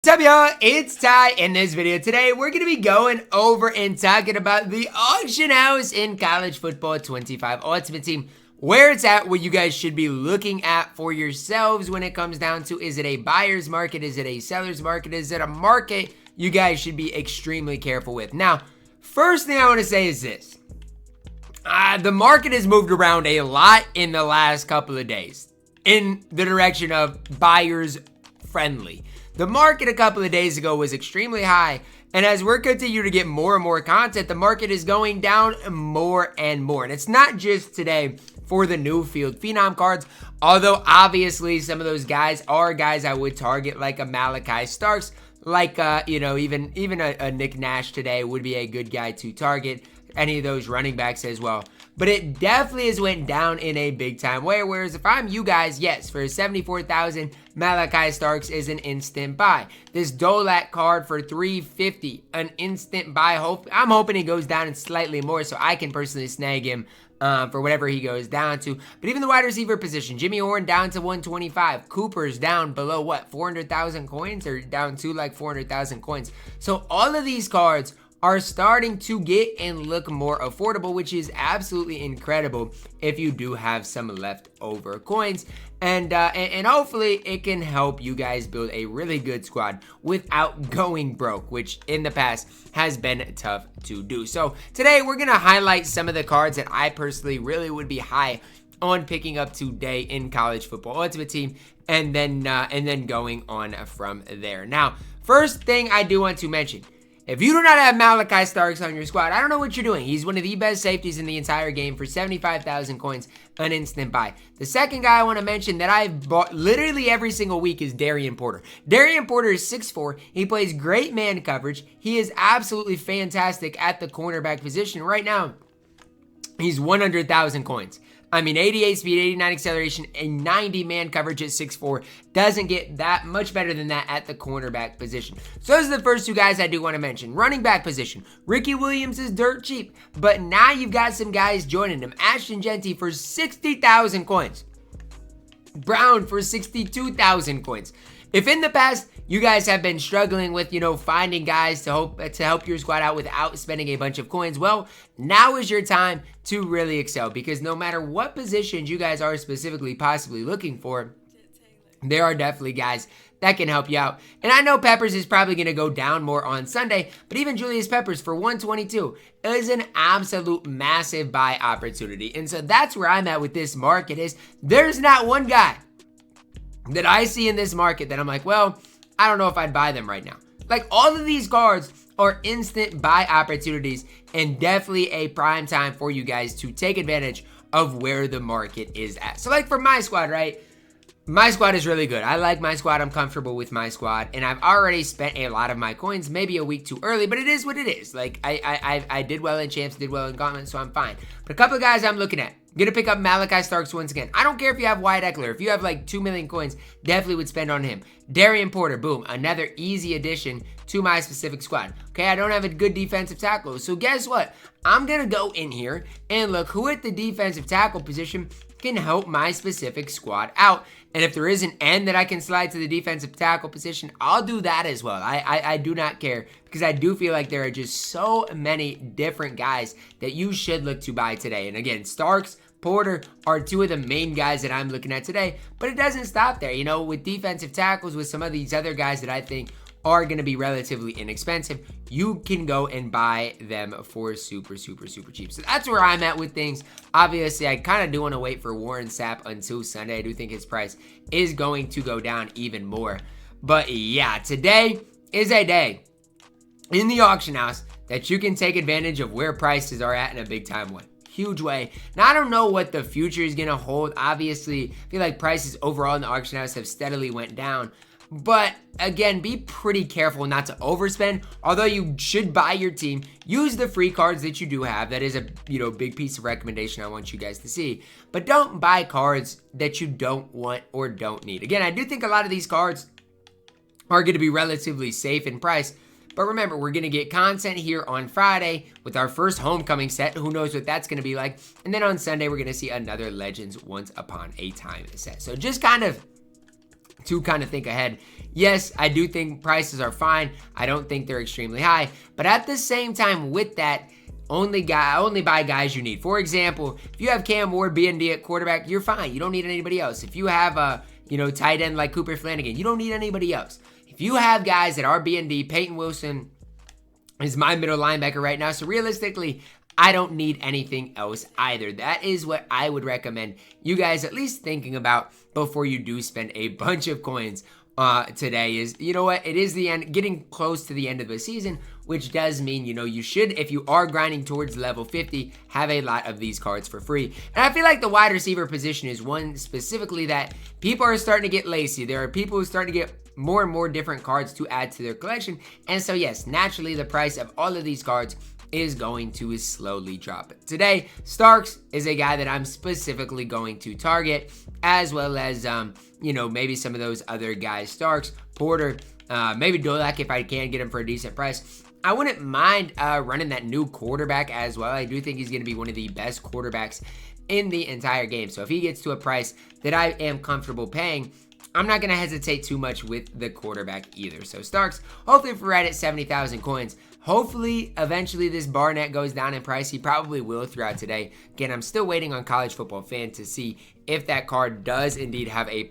What's up, y'all? It's Ty. In this video today, we're going to be going over and talking about the auction house in college football 25 Ultimate Team, where it's at, what you guys should be looking at for yourselves when it comes down to, is it a buyer's market? Is it a seller's market? Is it a market you guys should be extremely careful with? Now, first thing I want to say is this. The market has moved around a lot in the last couple of days in the direction of buyers friendly. The market a couple of days ago was extremely high, and as we're continuing to get more and more content, the market is going down more and more. And it's not just today for the new field Phenom cards, although obviously some of those guys are guys I would target, like a Malachi Starks, like even a Nick Nash today would be a good guy to target. Any of those running backs as well. But it definitely has went down in a big time way. Whereas if I'm you guys, yes, for 74,000, Malachi Starks is an instant buy. This Dolat card for 350, an instant buy. I'm hoping he goes down and slightly more so I can personally snag him for whatever he goes down to. But even the wide receiver position, Jimmy Horn down to 125. Cooper's down below what, 400,000 coins, or down to like 400,000 coins. So all of these cards are starting to get and look more affordable, which is absolutely incredible if you do have some leftover coins. And hopefully it can help you guys build a really good squad without going broke, which in the past has been tough to do. So today we're going to highlight some of the cards that I personally really would be high on picking up today in college football Ultimate Team, and then going on from there. Now, first thing I do want to mention, if you do not have Malachi Starks on your squad, I don't know what you're doing. He's one of the best safeties in the entire game for 75,000 coins, an instant buy. The second guy I want to mention that I've bought literally every single week is Darian Porter. Darian Porter is 6'4". He plays great man coverage. He is absolutely fantastic at the cornerback position. Right now, he's 100,000 coins. I mean, 88 speed, 89 acceleration, and 90 man coverage at 6'4". Doesn't get that much better than that at the cornerback position. So those are the first two guys I do want to mention. Running back position, Ricky Williams is dirt cheap, but now you've got some guys joining him. Ashton Jeanty for 60,000 coins. Brown for 62,000 coins. If in the past you guys have been struggling with, finding guys to help your squad out without spending a bunch of coins, well, now is your time to really excel, because no matter what positions you guys are specifically possibly looking for, there are definitely guys that can help you out. And I know Peppers is probably going to go down more on Sunday, but even Julius Peppers for 122 is an absolute massive buy opportunity. And so that's where I'm at with this market, is there's not one guy that I see in this market that I'm like, well, I don't know if I'd buy them right now. Like, all of these cards are instant buy opportunities, and definitely a prime time for you guys to take advantage of where the market is at. So like for my squad, right? My squad is really good. I like my squad. I'm comfortable with my squad, and I've already spent a lot of my coins, maybe a week too early, but it is what it is. Like, I did well in champs, did well in gauntlet, so I'm fine. But a couple of guys I'm looking at. Gonna pick up Malachi Starks once again. I don't care if you have Wyatt Eckler. If you have like 2 million coins, definitely would spend on him. Darian Porter, boom, another easy addition to my specific squad. Okay, I don't have a good defensive tackle, so guess what? I'm gonna go in here and look who at the defensive tackle position can help my specific squad out. And if there is an end that I can slide to the defensive tackle position, I'll do that as well. I do not care, because I do feel like there are just so many different guys that you should look to buy today. And again, Starks, Porter are two of the main guys that I'm looking at today, but it doesn't stop there. With defensive tackles, with some of these other guys that I think are going to be relatively inexpensive, you can go and buy them for super cheap. So that's where I'm at with things. Obviously, I kind of do want to wait for Warren Sapp until Sunday. I do think his price is going to go down even more. But yeah, today is a day in the auction house that you can take advantage of where prices are at in a big time way. Huge way. Now, I don't know what the future is going to hold. Obviously, I feel like prices overall in the auction house have steadily went down. But again, be pretty careful not to overspend. Although you should buy your team, use the free cards that you do have. That is a big piece of recommendation I want you guys to see. But don't buy cards that you don't want or don't need. Again, I do think a lot of these cards are going to be relatively safe in price. But remember, we're going to get content here on Friday with our first homecoming set. Who knows what that's going to be like. And then on Sunday, we're going to see another Legends Once Upon a Time set. So just kind of to kind of think ahead. Yes, I do think prices are fine. I don't think they're extremely high. But at the same time, with that, only buy guys you need. For example, if you have Cam Ward, BND at quarterback, you're fine. You don't need anybody else. If you have a tight end like Cooper Flanagan, you don't need anybody else. If you have guys that are BND, Peyton Wilson is my middle linebacker right now. So realistically, I don't need anything else either. That is what I would recommend you guys at least thinking about before you do spend a bunch of coins today. Is, you know what, it is the end, getting close to the end of the season, which does mean, you should, if you are grinding towards level 50, have a lot of these cards for free. And I feel like the wide receiver position is one specifically that people are starting to get lazy. There are people who are starting to get more and more different cards to add to their collection. And so yes, naturally the price of all of these cards is going to slowly drop. Today, Starks is a guy that I'm specifically going to target, as well as, maybe some of those other guys. Starks, Porter, maybe Dolak if I can get him for a decent price. I wouldn't mind running that new quarterback as well. I do think he's going to be one of the best quarterbacks in the entire game. So if he gets to a price that I am comfortable paying, I'm not going to hesitate too much with the quarterback either. So Starks, hopefully if we're right at 70,000 coins, hopefully eventually this Barnett goes down in price. He probably will throughout today. Again, I'm still waiting on College Football Fan to see if that card does indeed have a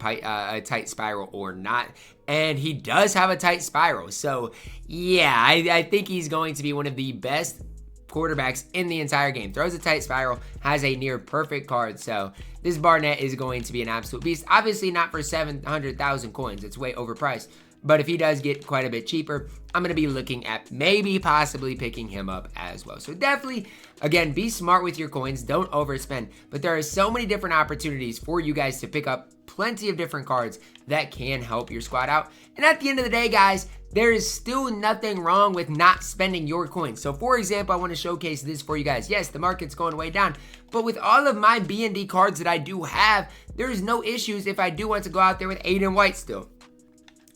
tight spiral or not. And he does have a tight spiral. So yeah, I think he's going to be one of the best quarterbacks in the entire game. Throws a tight spiral, has a near perfect card. So this Barnett is going to be an absolute beast. Obviously not for 700,000 coins. It's way overpriced. But if he does get quite a bit cheaper, I'm going to be looking at maybe possibly picking him up as well. So definitely, again, be smart with your coins. Don't overspend. But there are so many different opportunities for you guys to pick up plenty of different cards that can help your squad out. And at the end of the day, guys, there is still nothing wrong with not spending your coins. So for example, I want to showcase this for you guys. Yes, the market's going way down, but with all of my B&D cards that I do have, there's no issues if I do want to go out there with Aiden White still.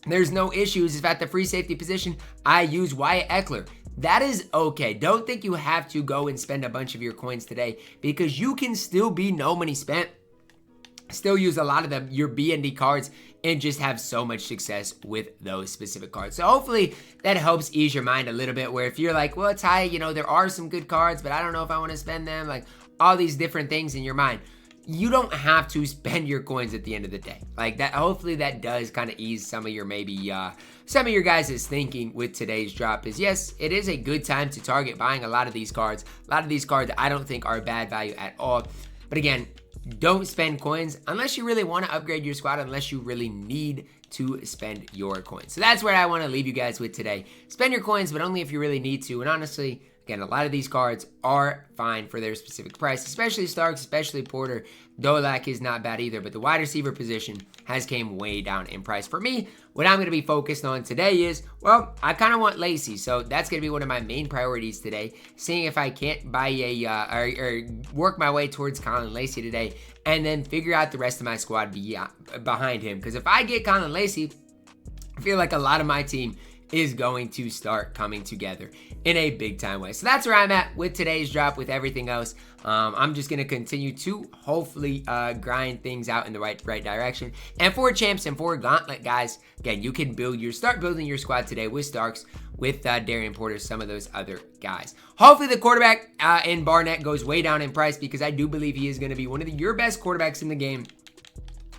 There's no issues if at the free safety position, I use Wyatt Eckler. That is okay. Don't think you have to go and spend a bunch of your coins today, because you can still be no money spent, still use a lot of your B&D cards, and just have so much success with those specific cards. So hopefully that helps ease your mind a little bit, where if you're like, well, Ty, there are some good cards, but I don't know if I want to spend them, like all these different things in your mind. You don't have to spend your coins at the end of the day. Like that, hopefully that does kind of ease some of your some of your guys' thinking with today's drop. Is yes, it is a good time to target buying a lot of these cards. A lot of these cards I don't think are bad value at all. But again, don't spend coins unless you really want to upgrade your squad, unless you really need to spend your coins. So that's where I want to leave you guys with today. Spend your coins, but only if you really need to. And honestly, again, a lot of these cards are fine for their specific price, especially Starks, especially Porter. Dolak is not bad either, but the wide receiver position has came way down in price. For me, what I'm going to be focused on today is, well, I kind of want Lacey, so that's going to be one of my main priorities today, seeing if I can't buy or work my way towards Colin Lacey today, and then figure out the rest of my squad behind him. Because if I get Colin Lacey, I feel like a lot of my team is going to start coming together in a big time way. So that's where I'm at with today's drop. With everything else, I'm just going to continue to hopefully grind things out in the right direction. And for champs and for gauntlet guys, again, you can start building your squad today with Starks, with Darian Porter, some of those other guys. Hopefully the quarterback in Barnett goes way down in price, because I do believe he is going to be one of your best quarterbacks in the game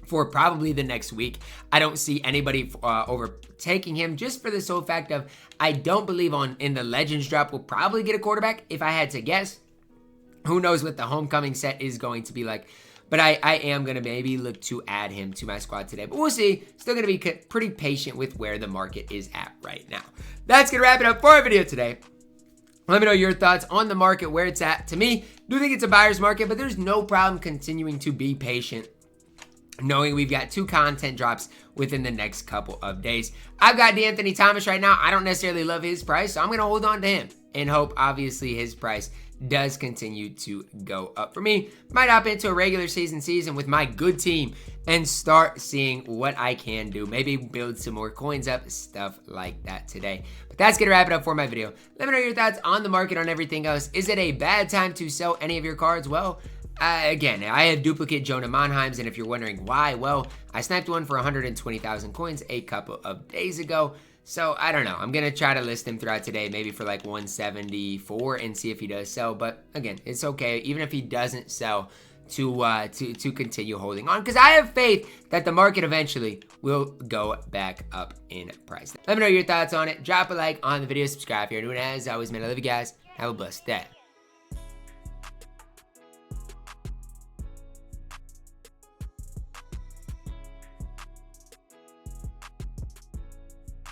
for probably the next week. I don't see anybody overtaking him, just for the sole fact of I don't believe in the Legends drop we'll probably get a quarterback, if I had to guess. Who knows what the homecoming set is going to be like. But I am going to maybe look to add him to my squad today. But we'll see. Still going to be pretty patient with where the market is at right now. That's going to wrap it up for our video today. Let me know your thoughts on the market, where it's at. To me, I do think it's a buyer's market, but there's no problem continuing to be patient, knowing we've got 2 content drops within the next couple of days. I've got D'Anthony Thomas right now. I don't necessarily love his price, so I'm going to hold on to him and hope, obviously, his price does continue to go up for me. Might hop into a regular season with my good team and start seeing what I can do. Maybe build some more coins up, stuff like that today. But that's going to wrap it up for my video. Let me know your thoughts on the market, on everything else. Is it a bad time to sell any of your cards? Well, Again, I have duplicate Jonah Monheims, and if you're wondering why, well, I sniped one for 120,000 coins a couple of days ago. So I don't know. I'm going to try to list him throughout today, maybe for like 174 and see if he does sell. But again, it's okay. Even if he doesn't sell, to continue holding on, because I have faith that the market eventually will go back up in price. Let me know your thoughts on it. Drop a like on the video, subscribe if you're new, and as always, man, I love you guys. Have a blessed day.